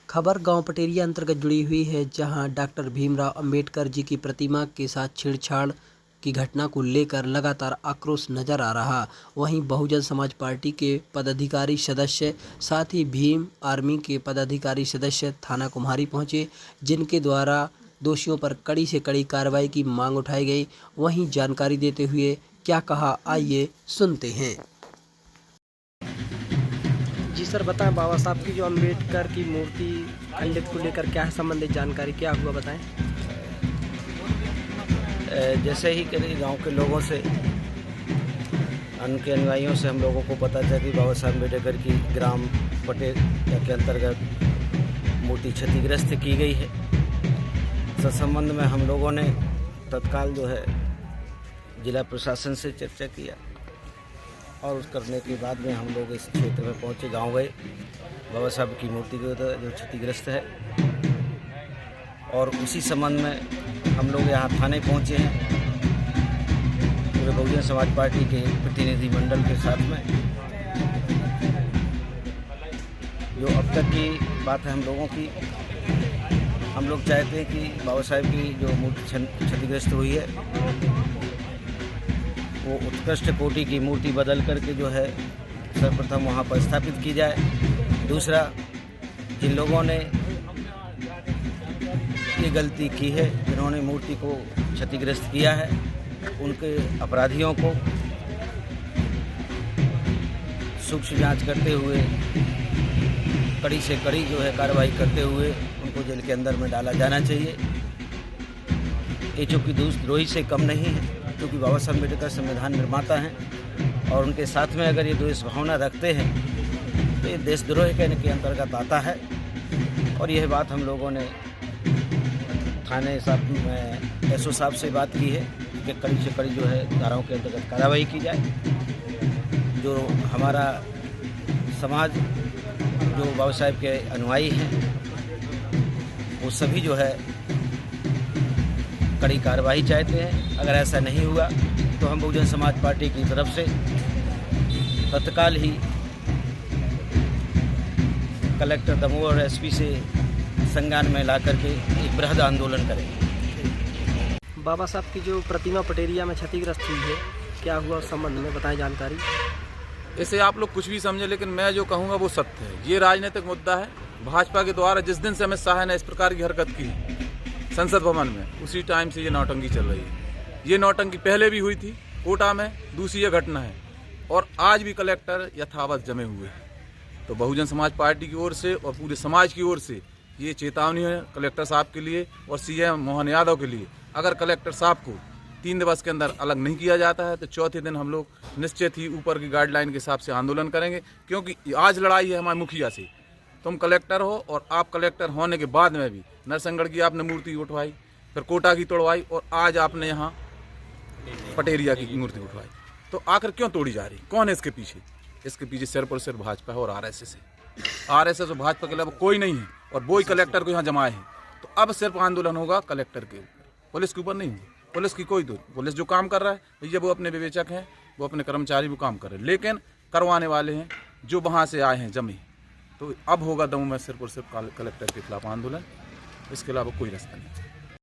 खबर गांव पटेरिया अंतर्गत जुड़ी हुई है, जहां डॉक्टर भीमराव अंबेडकर जी की प्रतिमा के साथ छेड़छाड़ की घटना को लेकर लगातार आक्रोश नजर आ रहा। वहीं बहुजन समाज पार्टी के पदाधिकारी सदस्य, साथ ही भीम आर्मी के पदाधिकारी सदस्य थाना कुम्हारी पहुंचे, जिनके द्वारा दोषियों पर कड़ी से कड़ी कार्रवाई की मांग उठाई गई। वहीं जानकारी देते हुए क्या कहा, आइए सुनते हैं। जी सर, बताएं, बाबा साहब की जो अंबेडकर की मूर्ति खंडित को लेकर क्या है संबंधित जानकारी, क्या हुआ बताएं। जैसे ही करीब गांव के लोगों से, उनके अनुयायियों से हम लोगों को पता चला कि बाबा साहब अम्बेडकर की ग्राम पटेरिया के अंतर्गत मूर्ति क्षतिग्रस्त की गई है। इस संबंध में हम लोगों ने तत्काल जो है जिला प्रशासन से चर्चा किया और उस करने के बाद में हम लोग इस क्षेत्र में पहुंचे, गांव गए। बाबा साहब की मूर्ति जो क्षतिग्रस्त है, और उसी संबंध में हम लोग यहाँ थाने पहुंचे हैं पूरे बहुजन समाज पार्टी के प्रतिनिधि मंडल के साथ में। जो अब तक की बात है हम लोगों की, हम लोग चाहते हैं कि बाबा साहब की जो मूर्ति क्षतिग्रस्त हुई है वो उत्कृष्ट कोटि की मूर्ति बदल करके जो है सर्वप्रथम वहाँ पर स्थापित की जाए। दूसरा, जिन लोगों ने ये गलती की है, जिन्होंने मूर्ति को क्षतिग्रस्त किया है, उनके अपराधियों को सूक्ष्म जांच करते हुए कड़ी से कड़ी जो है कार्रवाई करते हुए उनको जेल के अंदर में डाला जाना चाहिए। ये चूँकि देशद्रोही से कम नहीं है, क्योंकि बाबा साहब अम्बेडकर संविधान निर्माता हैं और उनके साथ में अगर ये द्वेष भावना रखते हैं तो ये देशद्रोह के अंतर्गत आता है। और यह बात हम लोगों ने थाने साहब में एसओ साहब से बात की है कि कड़ी से कड़ी जो है धाराओं के अंतर्गत कार्रवाई की जाए। जो हमारा समाज जो बाबा साहब के अनुयायी हैं वो सभी जो है कड़ी कार्रवाई चाहते हैं। अगर ऐसा नहीं हुआ तो हम बहुजन समाज पार्टी की तरफ से तत्काल ही कलेक्टर दमोह और एसपी से संज्ञान में ला करके एक बृहद आंदोलन करेंगे। बाबा साहब की जो प्रतिमा पटेरिया में क्षतिग्रस्त हुई है, क्या हुआ उस संबंध में बताएं जानकारी। इसे आप लोग कुछ भी समझे, लेकिन मैं जो कहूँगा वो सत्य है। ये राजनीतिक मुद्दा है। भाजपा के द्वारा जिस दिन से अमित शाह ने इस प्रकार की हरकत की संसद भवन में, उसी टाइम से ये नौटंकी चल रही है। ये नौटंकी पहले भी हुई थी कोटा में, दूसरी ये घटना है, और आज भी कलेक्टर यथावत जमे हुए हैं। तो बहुजन समाज पार्टी की ओर से और पूरे समाज की ओर से ये चेतावनी है कलेक्टर साहब के लिए और सीएम मोहन यादव के लिए। अगर कलेक्टर साहब को 3 दिवस के अंदर अलग नहीं किया जाता है तो चौथे दिन हम लोग निश्चित ही ऊपर की गाइडलाइन के हिसाब से आंदोलन करेंगे। क्योंकि आज लड़ाई है हमारे मुखिया से। तुम कलेक्टर हो और आप कलेक्टर होने के बाद में भी नरसंगढ़ की आपने मूर्ति उठवाई, फिर कोटा की तोड़वाई, और आज आपने यहाँ पटेरिया की मूर्ति उठवाई। तो आखिर क्यों तोड़ी जा रही? कौन है इसके पीछे? इसके पीछे सिर्फ और सिर्फ भाजपा है और आरएसएस है। आरएसएस और भाजपा के अलावा कोई नहीं है, और वो ही कलेक्टर को यहाँ जमाए हैं। तो अब सिर्फ आंदोलन होगा कलेक्टर के ऊपर, पुलिस के ऊपर नहीं होगा। पुलिस की कोई दूर, पुलिस जो काम कर रहा है भैया वो अपने विवेचक हैं, वो अपने कर्मचारी वो काम कर रहे हैं, लेकिन करवाने वाले हैं जो वहाँ से आए हैं जमे। तो अब होगा दमोह में सिर्फ और सिर्फ कलेक्टर के खिलाफ आंदोलन, इसके अलावा कोई रास्ता नहीं।